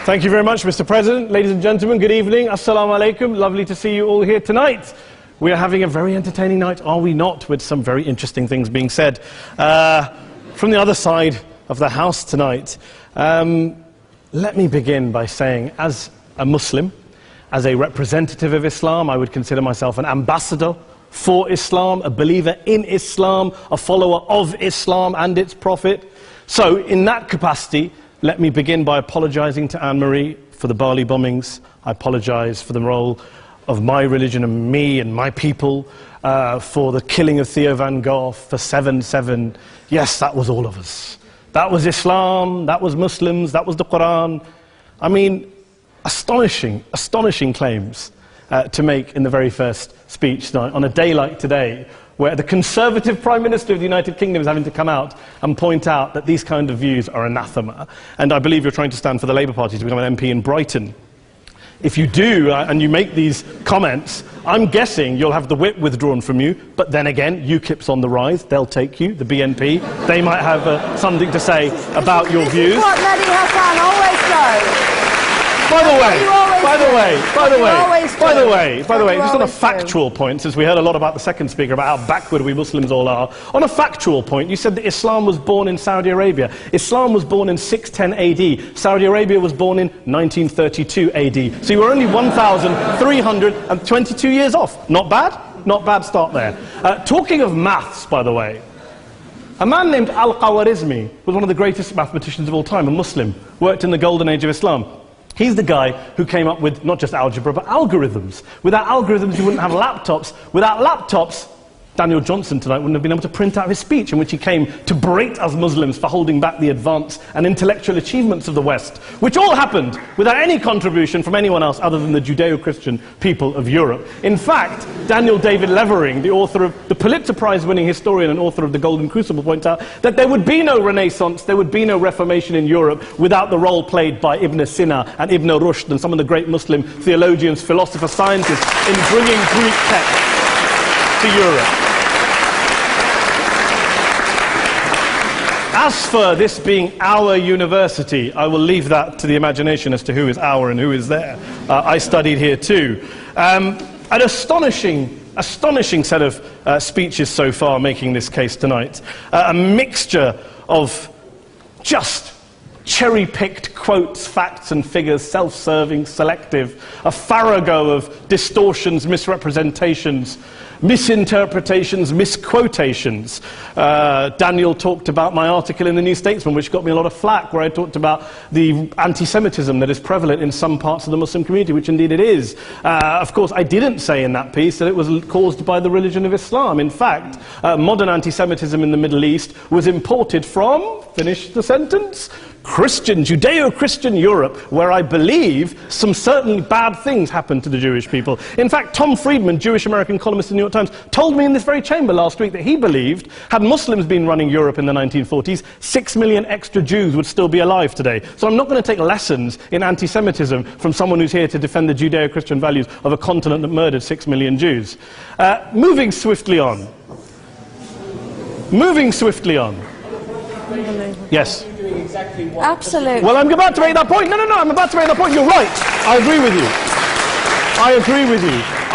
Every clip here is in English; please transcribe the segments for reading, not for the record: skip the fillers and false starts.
Thank you very much, Mr. President. Ladies and gentlemen, good evening. Assalamu alaikum. Lovely to see you all here tonight. We are having a very entertaining night, are we not, with some very interesting things being said from the other side of the house tonight. Let me begin by saying, as a Muslim, as a representative of Islam, I would consider myself an ambassador for Islam, a believer in Islam, a follower of Islam and its Prophet. So, in that capacity, let me begin by apologizing to Anne-Marie for the Bali bombings. I apologize for the role of my religion and me and my people, for the killing of Theo van Gogh, for 7/7. Yes, that was all of us. That was Islam, that was Muslims, that was the Quran. I mean, astonishing claims to make in the very first speech tonight, on a day like today, where the Conservative Prime Minister of the United Kingdom is having to come out and point out that these kind of views are anathema. And I believe you're trying to stand for the Labour Party to become an MP in Brighton. If you do, and you make these comments, I'm guessing you'll have the whip withdrawn from you, but then again, UKIP's on the rise, they'll take you, the BNP, they might have something to say about your views. This is what Mehdi Hassan always does. By the way, just on a factual point, since we heard a lot about the second speaker, about how backward we Muslims all are, on a factual point, you said that Islam was born in Saudi Arabia. Islam was born in 610 AD. Saudi Arabia was born in 1932 AD. So you were only 1,322 years off. Not bad? Not bad start there. Talking of maths, by the way, a man named Al-Khawarizmi was one of the greatest mathematicians of all time, a Muslim, worked in the golden age of Islam. He's the guy who came up with not just algebra, but algorithms. Without algorithms, you wouldn't have laptops. Without laptops, Daniel Johnson tonight wouldn't have been able to print out his speech in which he came to berate us Muslims for holding back the advance and intellectual achievements of the West, which all happened without any contribution from anyone else other than the Judeo-Christian people of Europe. In fact, Daniel David Levering, the author of the Pulitzer Prize-winning historian and author of The Golden Crucible, points out that there would be no Renaissance, there would be no Reformation in Europe without the role played by Ibn Sina and Ibn Rushd and some of the great Muslim theologians, philosophers, scientists in bringing Greek texts to Europe. As for this being our university, I will leave that to the imagination as to who is our and who is there. I studied here too. An astonishing set of speeches so far making this case tonight. A mixture of just cherry-picked quotes, facts and figures, self-serving, selective, a farrago of distortions, misrepresentations, misinterpretations, misquotations. Daniel talked about my article in the New Statesman, which got me a lot of flack, where I talked about the anti-Semitism that is prevalent in some parts of the Muslim community, which indeed it is. Of course, I didn't say in that piece that it was caused by the religion of Islam. In fact, modern anti-Semitism in the Middle East was imported from, finish the sentence, Judeo-Christian Europe, where I believe some certainly bad things happened to the Jewish people. In fact, Tom Friedman, Jewish-American columnist in the New York Times, told me in this very chamber last week that he believed, had Muslims been running Europe in the 1940s, 6 million extra Jews would still be alive today. So I'm not going to take lessons in anti-Semitism from someone who's here to defend the Judeo-Christian values of a continent that murdered 6 million Jews. Moving swiftly on. Yes. Absolutely. Well, I'm about to make that point. No, I'm about to make that point. You're right. I agree with you. I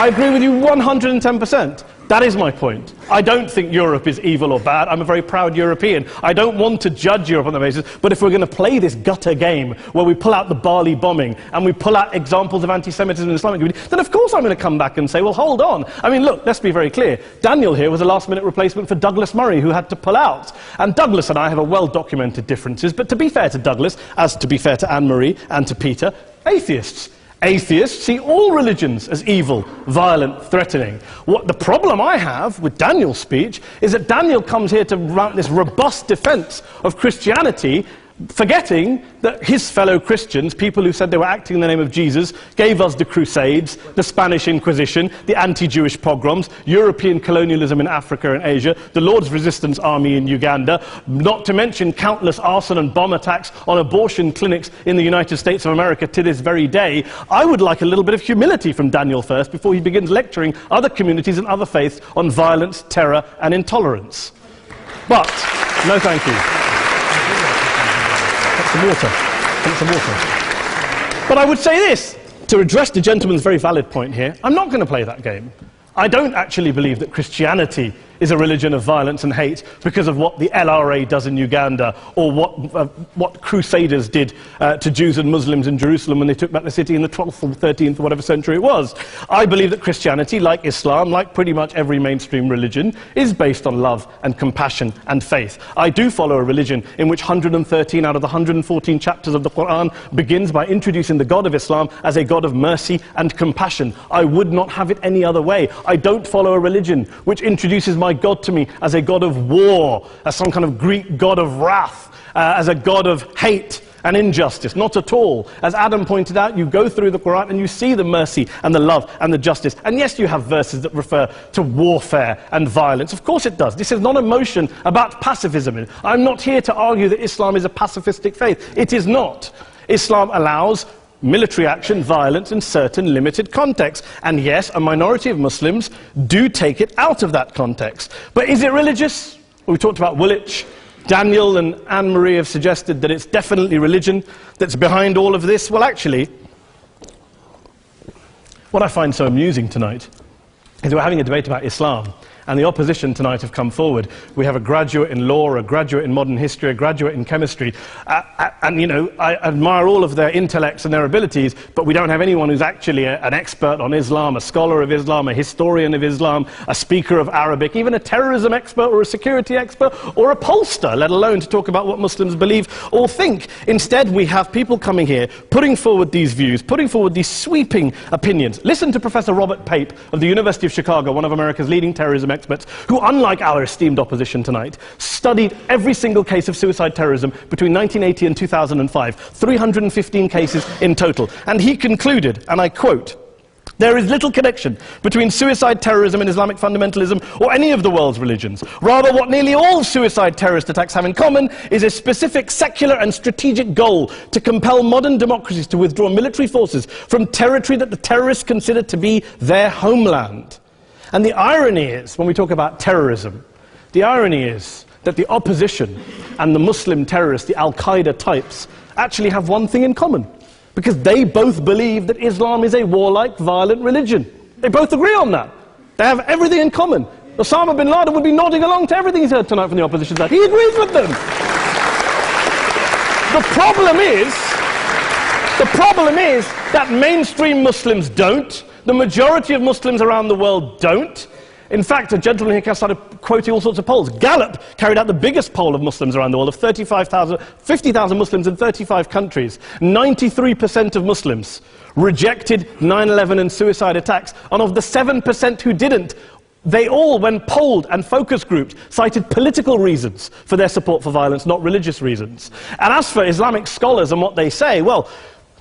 agree with you 110%. That is my point. I don't think Europe is evil or bad. I'm a very proud European. I don't want to judge Europe on that basis, but if we're going to play this gutter game where we pull out the Bali bombing and we pull out examples of anti-Semitism in the Islamic community, then of course I'm going to come back and say, well, hold on. I mean, look, let's be very clear. Daniel here was a last-minute replacement for Douglas Murray, who had to pull out. And Douglas and I have a well-documented differences, but to be fair to Douglas, as to be fair to Anne-Marie and to Peter, atheists. Atheists see all religions as evil, violent, threatening. What the problem I have with Daniel's speech is that Daniel comes here to mount this robust defense of Christianity, forgetting that his fellow Christians, people who said they were acting in the name of Jesus, gave us the Crusades, the Spanish Inquisition, the anti-Jewish pogroms, European colonialism in Africa and Asia, the Lord's Resistance Army in Uganda, not to mention countless arson and bomb attacks on abortion clinics in the United States of America to this very day. I would like a little bit of humility from Daniel first before he begins lecturing other communities and other faiths on violence, terror and intolerance. But, no thank you. Some water. But I would say this, to address the gentleman's very valid point here, I'm not going to play that game. I don't actually believe that Christianity is a religion of violence and hate because of what the LRA does in Uganda or what Crusaders did to Jews and Muslims in Jerusalem when they took back the city in the 12th or 13th or whatever century it was. I believe that Christianity, like Islam, like pretty much every mainstream religion, is based on love and compassion and faith. I do follow a religion in which 113 out of the 114 chapters of the Quran begins by introducing the God of Islam as a God of mercy and compassion. I would not have it any other way. I don't follow a religion which introduces my God to me as a God of war, as some kind of Greek God of wrath, as a God of hate and injustice. Not at all. As Adam pointed out, you go through the Quran and you see the mercy and the love and the justice. And yes, you have verses that refer to warfare and violence. Of course it does. This is not a motion about pacifism. I'm not here to argue that Islam is a pacifistic faith. It is not. Islam allows military action, violence in certain limited contexts. And yes, a minority of Muslims do take it out of that context. But is it religious? Well, we talked about Woolwich. Daniel and Anne-Marie have suggested that it's definitely religion that's behind all of this. Well, actually, what I find so amusing tonight is we're having a debate about Islam. And the opposition tonight have come forward. We have a graduate in law, a graduate in modern history, a graduate in chemistry. And, you know, I admire all of their intellects and their abilities, but we don't have anyone who's actually an expert on Islam, a scholar of Islam, a historian of Islam, a speaker of Arabic, even a terrorism expert or a security expert or a pollster, let alone to talk about what Muslims believe or think. Instead, we have people coming here, putting forward these views, putting forward these sweeping opinions. Listen to Professor Robert Pape of the University of Chicago, one of America's leading terrorism experts, who, unlike our esteemed opposition tonight, studied every single case of suicide terrorism between 1980 and 2005, 315 cases in total. And he concluded, and I quote, "There is little connection between suicide terrorism and Islamic fundamentalism or any of the world's religions. Rather, what nearly all suicide terrorist attacks have in common is a specific secular and strategic goal to compel modern democracies to withdraw military forces from territory that the terrorists consider to be their homeland." And the irony is, when we talk about terrorism, the irony is that the opposition and the Muslim terrorists, the Al-Qaeda types, actually have one thing in common. Because they both believe that Islam is a warlike, violent religion. They both agree on that. They have everything in common. Osama bin Laden would be nodding along to everything he's heard tonight from the opposition side. He agrees with them. The problem is that mainstream Muslims don't. The majority of Muslims around the world don't. In fact, a gentleman here started quoting all sorts of polls. Gallup carried out the biggest poll of Muslims around the world, of 50,000 Muslims in 35 countries. 93% of Muslims rejected 9/11 and suicide attacks. And of the 7% who didn't, they all, when polled and focus grouped, cited political reasons for their support for violence, not religious reasons. And as for Islamic scholars and what they say, well,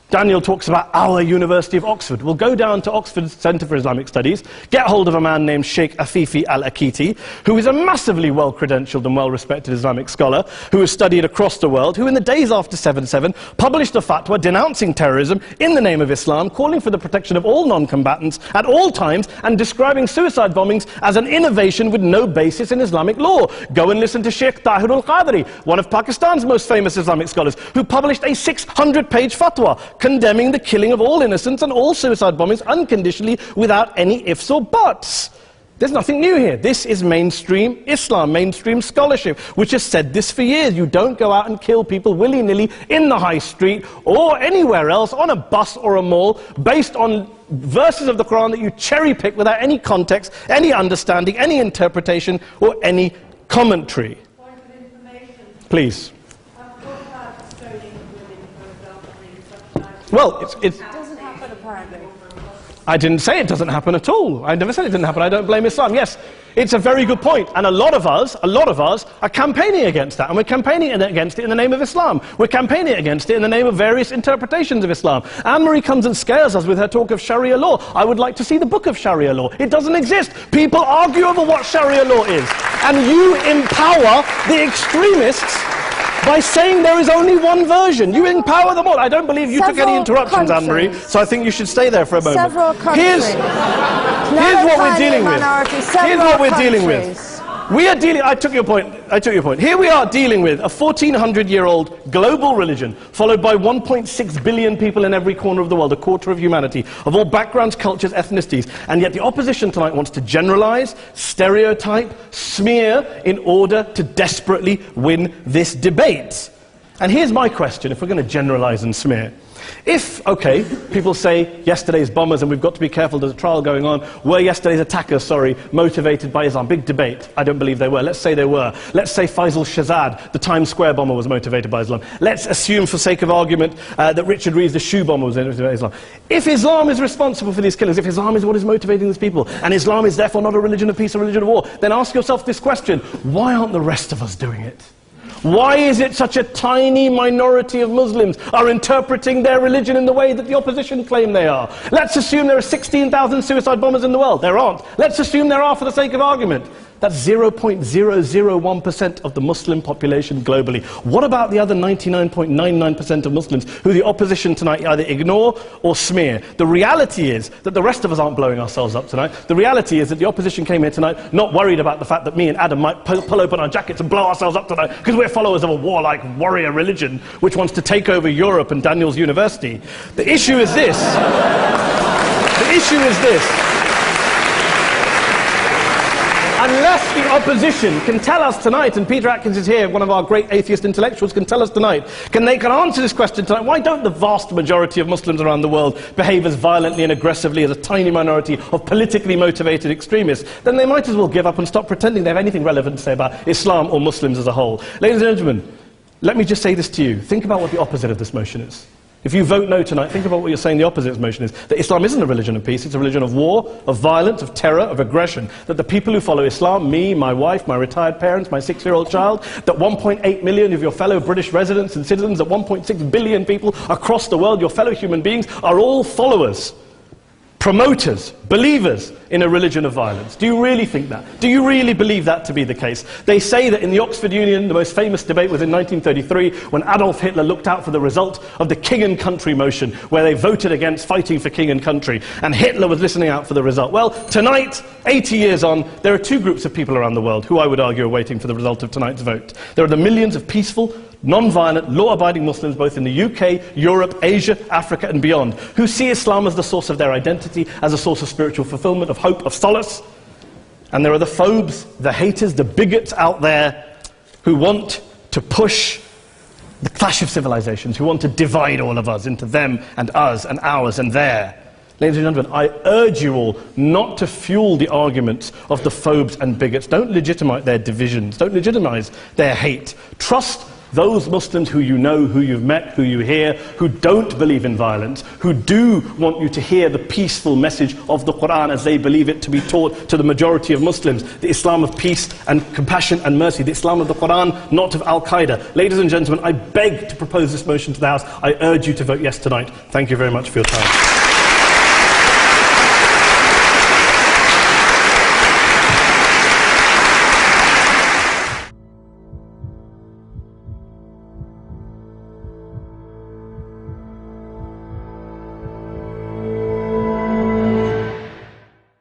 Daniel talks about our University of Oxford. We'll go down to Oxford Centre for Islamic Studies, get hold of a man named Sheikh Afifi al-Akiti, who is a massively well-credentialed and well-respected Islamic scholar, who has studied across the world, who in the days after 7/7 published a fatwa denouncing terrorism in the name of Islam, calling for the protection of all non-combatants at all times, and describing suicide bombings as an innovation with no basis in Islamic law. Go and listen to Sheikh Tahir al-Qadri, one of Pakistan's most famous Islamic scholars, who published a 600-page fatwa condemning the killing of all innocents and all suicide bombings unconditionally without any ifs or buts. There's nothing new here. This is mainstream Islam, mainstream scholarship, which has said this for years. You don't go out and kill people willy-nilly in the high street or anywhere else, on a bus or a mall, based on verses of the Quran that you cherry-pick without any context, any understanding, any interpretation, or any commentary. Point of information. Please. Well, it doesn't happen, apparently. I didn't say it doesn't happen at all. I never said it didn't happen. I don't blame Islam. Yes, it's a very good point. And a lot of us are campaigning against that. And we're campaigning against it in the name of Islam. We're campaigning against it in the name of various interpretations of Islam. Anne-Marie comes and scares us with her talk of Sharia law. I would like to see the book of Sharia law. It doesn't exist. People argue over what Sharia law is. And you empower the extremists by saying there is only one version. You empower them all. I don't believe you took any interruptions, Anne-Marie, so I think you should stay there for a moment. Several countries. Here's what we're dealing with. Here's what we're dealing with. We are dealing, I took your point. Here we are dealing with a 1400-year-old global religion, followed by 1.6 billion people in every corner of the world, a quarter of humanity, of all backgrounds, cultures, ethnicities. And yet the opposition tonight wants to generalize, stereotype, smear, in order to desperately win this debate. And here's my question, if we're going to generalize and smear. If, okay, people say yesterday's bombers, and we've got to be careful, there's a trial going on, were yesterday's attackers, motivated by Islam? Big debate. I don't believe they were. Let's say they were. Let's say Faisal Shahzad, the Times Square bomber, was motivated by Islam. Let's assume, for sake of argument, that Richard Reeves, the shoe bomber, was motivated by Islam. If Islam is responsible for these killings, if Islam is what is motivating these people, and Islam is therefore not a religion of peace, a religion of war, then ask yourself this question: why aren't the rest of us doing it? Why is it such a tiny minority of Muslims are interpreting their religion in the way that the opposition claim they are? Let's assume there are 16,000 suicide bombers in the world. There aren't. Let's assume there are for the sake of argument. That's 0.001% of the Muslim population globally. What about the other 99.99% of Muslims who the opposition tonight either ignore or smear? The reality is that the rest of us aren't blowing ourselves up tonight. The reality is that the opposition came here tonight not worried about the fact that me and Adam might pull open our jackets and blow ourselves up tonight because we're followers of a warlike warrior religion which wants to take over Europe and Daniel's university. The issue is this. The issue is this. Unless the opposition can tell us tonight, and Peter Atkins is here, one of our great atheist intellectuals, can tell us tonight, can answer this question tonight: why don't the vast majority of Muslims around the world behave as violently and aggressively as a tiny minority of politically motivated extremists? Then they might as well give up and stop pretending they have anything relevant to say about Islam or Muslims as a whole. Ladies and gentlemen, let me just say this to you. Think about what the opposite of this motion is. If you vote no tonight, think about what you're saying the opposite of this motion is. That Islam isn't a religion of peace, it's a religion of war, of violence, of terror, of aggression. That the people who follow Islam, me, my wife, my retired parents, my 6-year-old child, that 1.8 million of your fellow British residents and citizens, that 1.6 billion people across the world, your fellow human beings, are all followers, promoters, believers in a religion of violence. Do you really think that? Do you really believe that to be the case? They say that in the Oxford Union, the most famous debate was in 1933, when Adolf Hitler looked out for the result of the King and Country motion, where they voted against fighting for king and country, and Hitler was listening out for the result. Well, tonight, 80 years on, there are two groups of people around the world who I would argue are waiting for the result of tonight's vote. There are the millions of peaceful, non-violent, law-abiding Muslims both in the UK, Europe, Asia, Africa and beyond, who see Islam as the source of their identity, as a source of spiritual fulfillment, of hope, of solace. And there are the phobes, the haters, the bigots out there who want to push the clash of civilizations, who want to divide all of us into them and us and ours and their. Ladies and gentlemen, I urge you all not to fuel the arguments of the phobes and bigots. Don't legitimize their divisions. Don't legitimize their hate. Trust those Muslims who you know, who you've met, who you hear, who don't believe in violence, who do want you to hear the peaceful message of the Quran as they believe it to be taught to the majority of Muslims, the Islam of peace and compassion and mercy, the Islam of the Quran, not of Al-Qaeda. Ladies and gentlemen, I beg to propose this motion to the House. I urge you to vote yes tonight. Thank you very much for your time.